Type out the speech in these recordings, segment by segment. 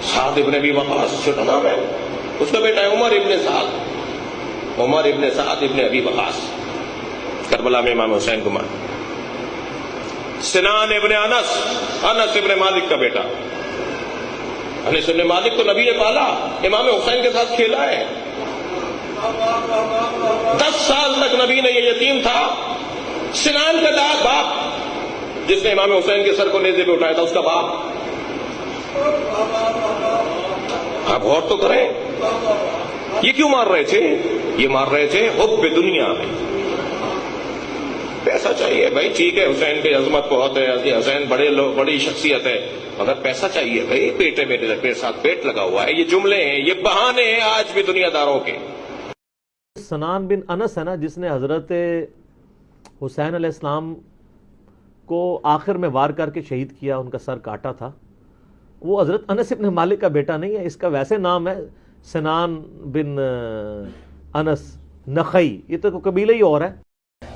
سعد ابن ابی وقاص چھوٹا نام ہے، اس کا بیٹا ہے عمر ابن سعد، عمر ابن سعد ابن ابی وقاص، کربلا میں امام حسین کو مارا۔ سنان ابن انس، انس ابن مالک کا بیٹا، انس ابن مالک کو نبی نے پالا، امام حسین کے ساتھ کھیلا ہے، 10 سال تک نبی نے یہ یتیم تھا۔ سنان کا داد باپ، جس نے امام حسین کے سر کو نیزے پہ اٹھایا تھا، اس کا باپ۔ آپ غور تو کریں، یہ کیوں مار رہے تھے؟ یہ مار رہے تھے حب دنیا میں، پیسہ چاہیے بھائی، ٹھیک ہے حسین کی عظمت بہت ہے، حسین بڑی شخصیت ہے، مگر پیسہ چاہیے بھائی، پیٹے میرے ساتھ پیٹ لگا ہوا ہے۔ یہ جملے ہیں، یہ بہانے ہیں آج بھی دنیا داروں کے۔ سنان بن انس ہے نا، جس نے حضرت حسین علیہ السلام کو آخر میں وار کر کے شہید کیا، ان کا سر کاٹا تھا، وہ حضرت انس ابن مالک کا بیٹا نہیں ہے، اس کا ویسے نام ہے سنان بن انس نخعی، یہ تو قبیلہ ہی اور ہے۔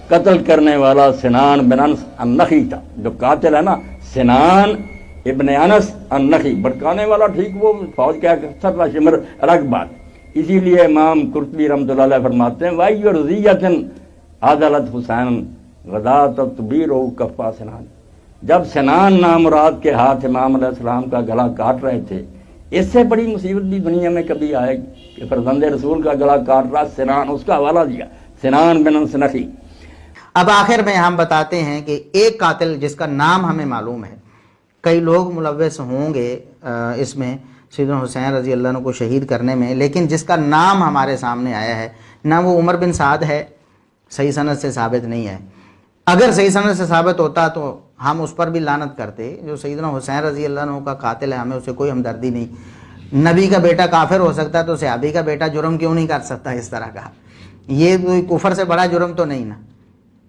قتل کرنے والا سنان بن انس النخعی تھا، جو قاتل ہے نا سنان ابن انس النخعی، بھڑکانے والا ٹھیک، وہ فوج کیا سر شمر الگ بات۔ اسی لیے امام قرطبی رحمۃ اللہ علیہ فرماتے ہیں وَأَيُّ رُزِيَّةٍ عَضَلَتْ حُسَيْنًا غَدَاةَ تُبِيرُهُ كَفَّا سنان۔ جب سنان نامراد کے ہاتھ امام علیہ السلام کا گلا کاٹ رہے تھے، اس سے بڑی مصیبت بھی دنیا میں کبھی آئے گی کہ فرزند رسول کا گلا کاٹ رہا سنان، اس کا حوالہ دیا سنان بن انس نخعی۔ اب آخر میں ہم بتاتے ہیں کہ ایک قاتل جس کا نام ہمیں معلوم ہے، کئی لوگ ملوث ہوں گے اس میں سیدنا حسین رضی اللہ عنہ کو شہید کرنے میں، لیکن جس کا نام ہمارے سامنے آیا ہے نہ وہ عمر بن سعد ہے، صحیح سند سے ثابت نہیں ہے۔ اگر صحیح سند سے ثابت ہوتا تو ہم اس پر بھی لعنت کرتے، جو سیدنا حسین رضی اللہ عنہ کا قاتل ہے، ہمیں اسے کوئی ہمدردی نہیں۔ نبی کا بیٹا کافر ہو سکتا ہے تو صحابی کا بیٹا جرم کیوں نہیں کر سکتا اس طرح کا؟ یہ کوئی کفر سے بڑا جرم تو نہیں نا،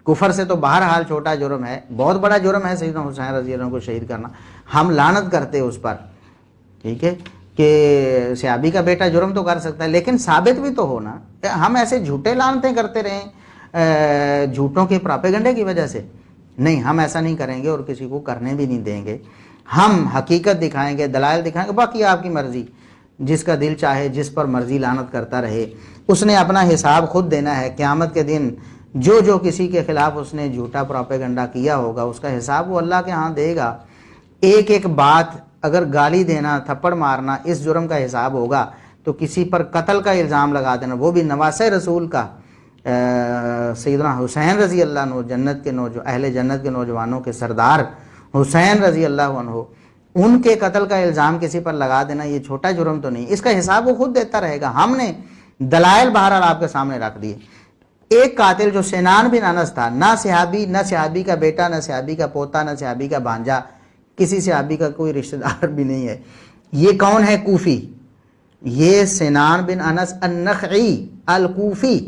کفر سے تو بہرحال چھوٹا جرم ہے، بہت بڑا جرم ہے سیدنا حسین رضی اللہ عنہ کو شہید کرنا، ہم لعنت کرتے اس پر، ٹھیک ہے، کہ صحابی کا بیٹا جرم تو کر سکتا ہے، لیکن ثابت بھی تو ہونا۔ ہم ایسے جھوٹے لعنتیں کرتے رہیں جھوٹوں کے پراپیگنڈے کی وجہ سے؟ نہیں، ہم ایسا نہیں کریں گے اور کسی کو کرنے بھی نہیں دیں گے۔ ہم حقیقت دکھائیں گے، دلائل دکھائیں گے، باقی آپ کی مرضی، جس کا دل چاہے جس پر مرضی لعنت کرتا رہے، اس نے اپنا حساب خود دینا ہے۔ قیامت کے دن جو کسی کے خلاف اس نے جھوٹا پراپیگنڈا کیا ہوگا، اس کا حساب وہ اللہ کے ہاں دے گا۔ ایک ایک بات، اگر گالی دینا، تھپڑ مارنا اس جرم کا حساب ہوگا، تو کسی پر قتل کا الزام لگا دینا، وہ بھی نواسہ رسول کا، سیدنا حسین رضی اللہ عنہ، جنت کے اہل جنت کے نوجوانوں کے سردار حسین رضی اللہ عنہ، ان کے قتل کا الزام کسی پر لگا دینا، یہ چھوٹا جرم تو نہیں، اس کا حساب وہ خود دیتا رہے گا۔ ہم نے دلائل بہرحال آپ کے سامنے رکھ دیے۔ ایک قاتل جو سنان بن انس تھا، نہ صحابی کا بیٹا، نہ صحابی کا پوتا، نہ صحابی کا بھانجا، کسی صحابی کا کوئی رشتہ دار بھی نہیں ہے۔ یہ کون ہے؟ کوفی، یہ سنان بن انس النخعی الکوفی،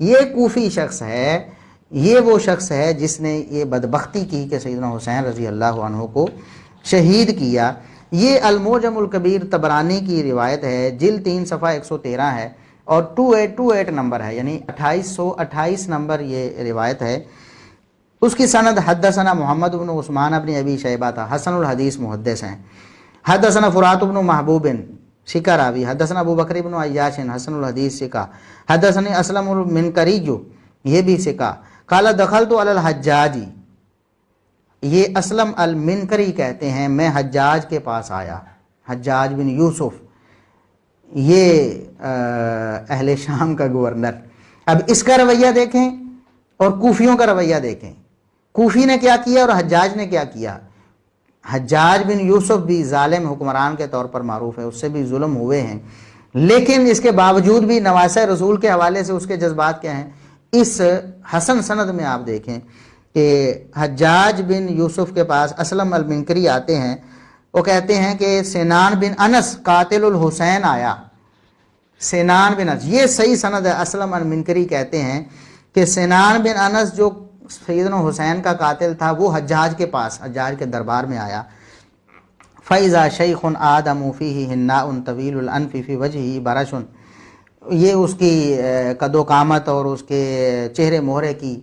یہ کوفی شخص ہے، یہ وہ شخص ہے جس نے یہ بدبختی کی کہ سیدنا حسین رضی اللہ عنہ کو شہید کیا۔ یہ المعجم الکبیر طبرانی کی روایت ہے، جلد 3 صفحہ 113 ہے اور 2828 نمبر ہے، یعنی 2828 نمبر یہ روایت ہے۔ اس کی سند حدثنا محمد بن عثمان بن ابی شیبہ تھا، حسن الحدیث محدث ہیں۔ حدثنا فرات بن محبوب ثقہ راوی، حدثنا ابو بکر بن عیاش حسن الحدیث ثقہ، حدثنی اسلم المنکری، جو یہ بھی ثقہ، قال دخلت علی الحجاج، یہ اسلم المنکری کہتے ہیں میں حجاج کے پاس آیا، حجاج بن یوسف، یہ اہل شام کا گورنر۔ اب اس کا رویہ دیکھیں اور کوفیوں کا رویہ دیکھیں، کوفی نے کیا کیا اور حجاج نے کیا کیا۔ حجاج بن یوسف بھی ظالم حکمران کے طور پر معروف ہے، اس سے بھی ظلم ہوئے ہیں، لیکن اس کے باوجود بھی نواسہ رسول کے حوالے سے اس کے جذبات کیا ہیں۔ اس حسن سند میں آپ دیکھیں کہ حجاج بن یوسف کے پاس اسلم المنکری آتے ہیں، وہ کہتے ہیں کہ سنان بن انس قاتل الحسین آیا، سنان بن انس، یہ صحیح سند ہے۔ اسلم المنکری کہتے ہیں کہ سنان بن انس جو سیدنا حسین کا قاتل تھا وہ حجاج کے پاس، حجاج کے دربار میں آیا۔ فَإِذَا شَيْخٌ آدَمُ فِيهِ حِنَّاءٌ طَوِيلُ الْأَنْفِ فِي وَجْهِهِ بَرَشٌ، یہ اس کی قد و قامت اور اس کے چہرے مہرے کی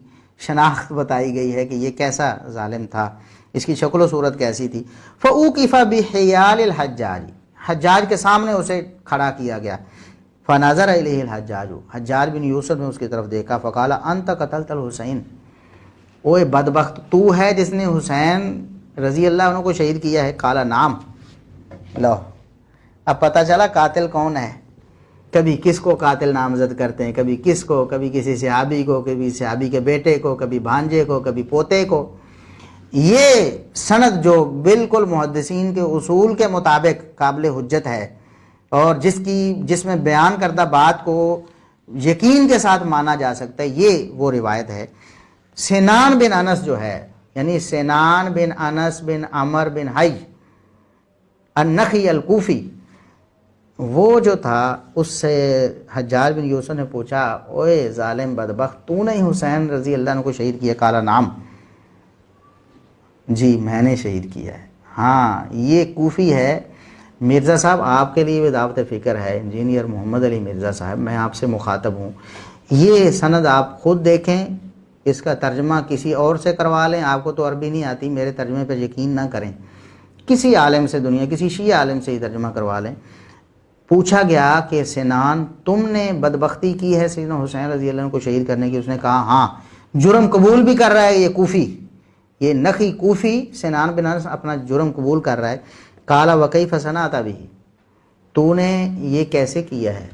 شناخت بتائی گئی ہے کہ یہ کیسا ظالم تھا، اس کی شکل و صورت کیسی تھی۔ فَأُوقِفَ بِحِيَالِ الْحَجَّاجِ، حجاج کے سامنے اسے کھڑا کیا گیا. فنظر الیہ الحجاج، حجاج بن یوسف نے اس کی طرف دیکھا. فقال انت قتلت الحسین، اوے بدبخت تو ہے جس نے حسین رضی اللہ عنہ کو شہید کیا ہے؟ قال نعم. لو اب پتہ چلا قاتل کون ہے. کبھی کس کو قاتل نامزد کرتے ہیں، کبھی کس کو، کبھی کسی صحابی کو، کبھی صحابی کے بیٹے کو، کبھی بھانجے کو، کبھی پوتے کو. یہ سند جو بالکل محدثین کے اصول کے مطابق قابل حجت ہے اور جس میں بیان کردہ بات کو یقین کے ساتھ مانا جا سکتا ہے، یہ وہ روایت ہے. سنان بن انس جو ہے، یعنی سنان بن انس بن عمر بن حی النخعی الکوفی، وہ جو تھا اس سے حجاج بن یوسف نے پوچھا اوے ظالم بدبخت تو نے حسین رضی اللہ عنہ کو شہید کیا؟ قال نعم، جی میں نے شہید کیا ہے. ہاں یہ کوفی ہے. مرزا صاحب آپ کے لیے بھی دعوت فکر ہے، انجینئر محمد علی مرزا صاحب، میں آپ سے مخاطب ہوں. یہ سند آپ خود دیکھیں، اس کا ترجمہ کسی اور سے کروا لیں. آپ کو تو عربی نہیں آتی، میرے ترجمے پہ یقین نہ کریں، کسی عالم سے، دنیا کسی شیعہ عالم سے ہی ترجمہ کروا لیں. پوچھا گیا کہ سنان تم نے بدبختی کی ہے سیدنا حسین رضی اللہ عنہ کو شہید کرنے کی؟ اس نے کہا ہاں. جرم قبول بھی کر رہا ہے یہ کوفی، یہ نخی کوفی سنان بن انس اپنا جرم قبول کر رہا ہے. قال وکیف صنعت بہ، تو نے یہ کیسے کیا ہے،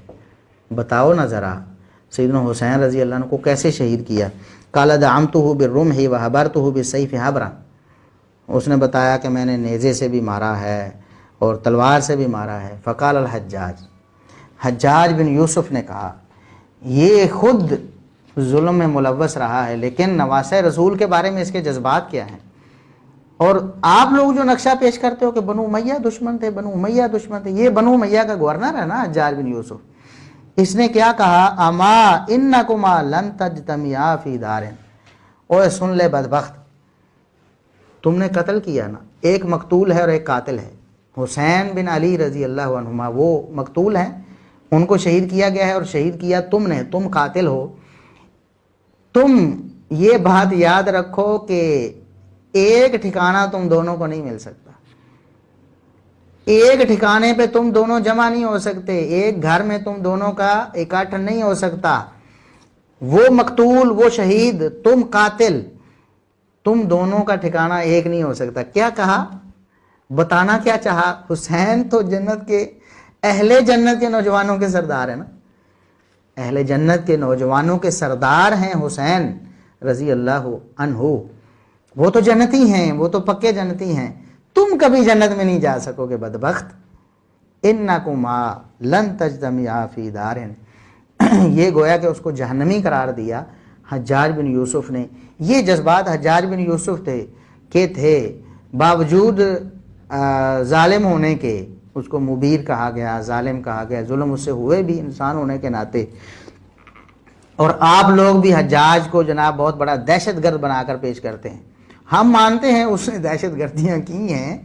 بتاؤ نا ذرا، سیدنا حسین رضی اللہ عنہ کو کیسے شہید کیا؟ قال دعمتہ بالرمح وحبرتہ بالسیف حبرا، اس نے بتایا کہ میں نے نیزے سے بھی مارا ہے اور تلوار سے بھی مارا ہے. فقال الحجاج، حجاج بن یوسف نے کہا یہ خود ظلم میں ملوث رہا ہے، لیکن نواسہ رسول کے بارے میں اس کے جذبات کیا ہیں؟ اور آپ لوگ جو نقشہ پیش کرتے ہو کہ بنو امیہ دشمن تھے، بنو امیہ دشمن تھے، یہ بنو امیہ کا گورنر ہے نا حجاج بن یوسف. اس نے کیا کہا؟ اما انکما لن تجتمعا فی دار، اوے سن لے بدبخت، تم نے قتل کیا نا، ایک مقتول ہے اور ایک قاتل ہے. حسین بن علی رضی اللہ عنہما وہ مقتول ہیں، ان کو شہید کیا گیا ہے اور شہید کیا تم نے، تم قاتل ہو. تم یہ بات یاد رکھو کہ ایک ٹھکانہ تم دونوں کو نہیں مل سکتا، ایک ٹھکانے پہ تم دونوں جمع نہیں ہو سکتے، ایک گھر میں تم دونوں کا اکٹھ نہیں ہو سکتا. وہ مقتول، وہ شہید، تم قاتل، تم دونوں کا ٹھکانہ ایک نہیں ہو سکتا. کیا کہا؟ بتانا کیا چاہا؟ حسین تو جنت کے، اہل جنت کے نوجوانوں کے سردار ہیں نا، اہل جنت کے نوجوانوں کے سردار ہیں حسین رضی اللہ عنہ. وہ تو جنتی ہیں، وہ تو پکے جنتی ہیں. تم کبھی جنت میں نہیں جا سکو گے بدبخت. انکما لن تجتمعا فی دار، یہ گویا کہ اس کو جہنمی قرار دیا حجاج بن یوسف نے. یہ جذبات حجاج بن یوسف تھے باوجود ظالم ہونے کے، اس کو مبیر کہا گیا، ظالم کہا گیا، ظلم اس سے ہوئے بھی انسان ہونے کے ناطے. اور آپ لوگ بھی حجاج کو جناب بہت بڑا دہشت گرد بنا کر پیش کرتے ہیں. ہم مانتے ہیں اس نے دہشت گردیاں کی ہیں،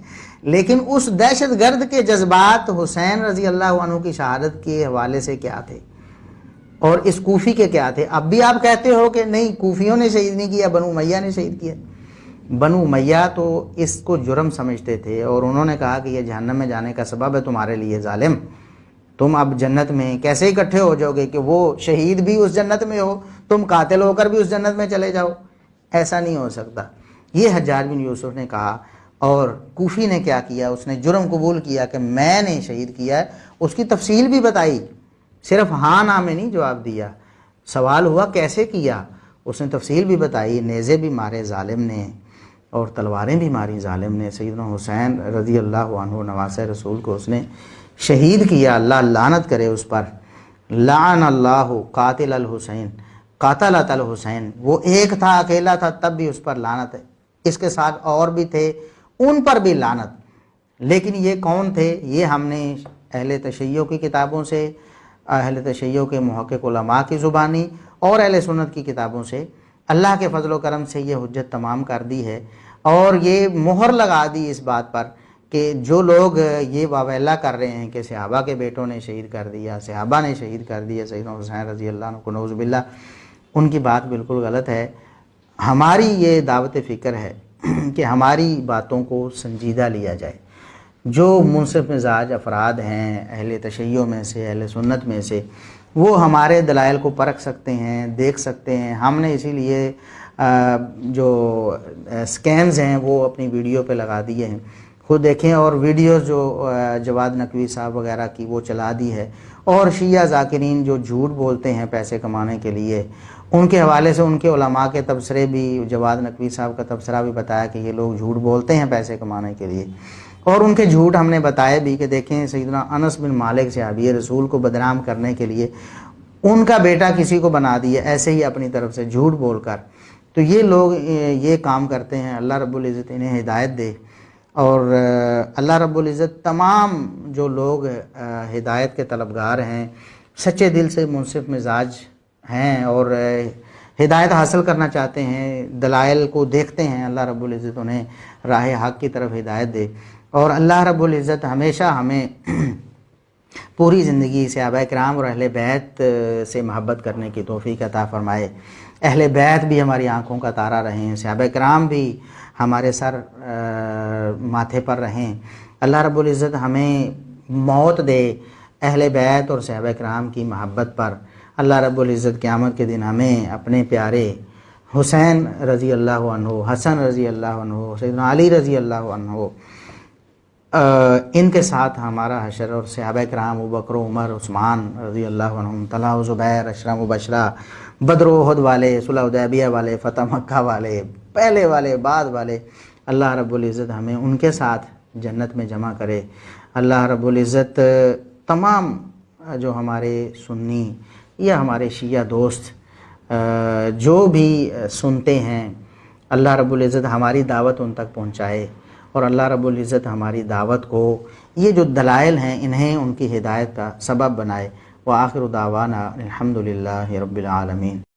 لیکن اس دہشت گرد کے جذبات حسین رضی اللہ عنہ کی شہادت کے حوالے سے کیا تھے اور اس کوفی کے کیا تھے؟ اب بھی آپ کہتے ہو کہ نہیں کوفیوں نے شہید نہیں کیا، بنو امیہ نے شہید کیا. بنو امیہ تو اس کو جرم سمجھتے تھے اور انہوں نے کہا کہ یہ جہنم میں جانے کا سبب ہے تمہارے لیے ظالم، تم اب جنت میں کیسے اکٹھے ہو جاؤ گے کہ وہ شہید بھی اس جنت میں ہو، تم قاتل ہو کر بھی اس جنت میں چلے جاؤ؟ ایسا نہیں ہو سکتا. یہ حجاج بن یوسف نے کہا. اور کوفی نے کیا کیا؟ اس نے جرم قبول کیا کہ میں نے شہید کیا ہے. اس کی تفصیل بھی بتائی، صرف ہاں نہ میں نہیں جواب دیا. سوال ہوا کیسے کیا، اس نے تفصیل بھی بتائی. نیزے بھی مارے ظالم نے اور تلواریں بھی ماری ظالم نے. سیدنا حسین رضی اللہ عنہ نواسہ رسول کو اس نے شہید کیا. اللہ لعنت کرے اس پر. لعن اللہ قاتل الحسین قاتلت الحسین. وہ ایک تھا، اکیلا تھا، تب بھی اس پر لعنت ہے. اس کے ساتھ اور بھی تھے، ان پر بھی لعنت. لیکن یہ کون تھے؟ یہ ہم نے اہل تشیع کی کتابوں سے، اہل تشیع کے محقق علماء کی زبانی اور اہل سنت کی کتابوں سے اللہ کے فضل و کرم سے یہ حجت تمام کر دی ہے اور یہ مہر لگا دی اس بات پر کہ جو لوگ یہ واویلا کر رہے ہیں کہ صحابہ کے بیٹوں نے شہید کر دیا، صحابہ نے شہید کر دیا سیدنا حسین رضی اللہ عنہ کو، نعوذ باللہ، ان کی بات بالکل غلط ہے. ہماری یہ دعوت فکر ہے کہ ہماری باتوں کو سنجیدہ لیا جائے. جو منصف مزاج افراد ہیں اہل تشیع میں سے، اہل سنت میں سے، وہ ہمارے دلائل کو پرکھ سکتے ہیں، دیکھ سکتے ہیں۔ ہم نے اسی لیے جو سکینز ہیں وہ اپنی ویڈیو پہ لگا دیے ہیں، خود دیکھیں، اور ویڈیوز جو جواد نقوی صاحب وغیرہ کی وہ چلا دی ہے، اور شیعہ ذاکرین جو جھوٹ بولتے ہیں پیسے کمانے کے لیے، ان کے حوالے سے ان کے علماء کے تبصرے بھی، جواد نقوی صاحب کا تبصرہ بھی بتایا کہ یہ لوگ جھوٹ بولتے ہیں پیسے کمانے کے لیے، اور ان کے جھوٹ ہم نے بتائے بھی کہ دیکھیں سیدنا انس بن مالک صحابی رسول کو بدنام کرنے کے لیے ان کا بیٹا کسی کو بنا دیا ایسے ہی اپنی طرف سے جھوٹ بول کر۔ تو یہ لوگ یہ کام کرتے ہیں، اللہ رب العزت انہیں ہدایت دے، اور اللہ رب العزت تمام جو لوگ ہدایت کے طلبگار ہیں، سچے دل سے منصف مزاج ہیں اور ہدایت حاصل کرنا چاہتے ہیں، دلائل کو دیکھتے ہیں، اللہ رب العزت انہیں راہ حق کی طرف ہدایت دے، اور اللہ رب العزت ہمیشہ ہمیں پوری زندگی صحابہ کرام اور اہل بیت سے محبت کرنے کی توفیق عطا فرمائے۔ اہل بیت بھی ہماری آنکھوں کا تارا رہیں، صحابہ کرام بھی ہمارے سر ماتھے پر رہیں۔ اللہ رب العزت ہمیں موت دے اہل بیت اور صحابہ کرام کی محبت پر۔ اللہ رب العزت قیامت کے دن ہمیں اپنے پیارے حسین رضی اللہ عنہ، حسن رضی اللہ عنہ، سیدنا علی رضی اللہ عنہ، ان کے ساتھ ہمارا حشر، اور صحابہ کرام ابوبکر، عمر، عثمان رضی اللہ عنہم، طلحہ و زبیر، عشرہ مبشرہ، بدر و احد والے، صلح حدیبیہ والے، فتح مکہ والے، پہلے والے، بعد والے، اللہ رب العزت ہمیں ان کے ساتھ جنت میں جمع کرے۔ اللہ رب العزت تمام جو ہمارے سنی یا ہمارے شیعہ دوست جو بھی سنتے ہیں، اللہ رب العزت ہماری دعوت ان تک پہنچائے، اور اللہ رب العزت ہماری دعوت کو، یہ جو دلائل ہیں، انہیں ان کی ہدایت کا سبب بنائے۔ وآخر دعوانا الحمدللہ رب العالمین۔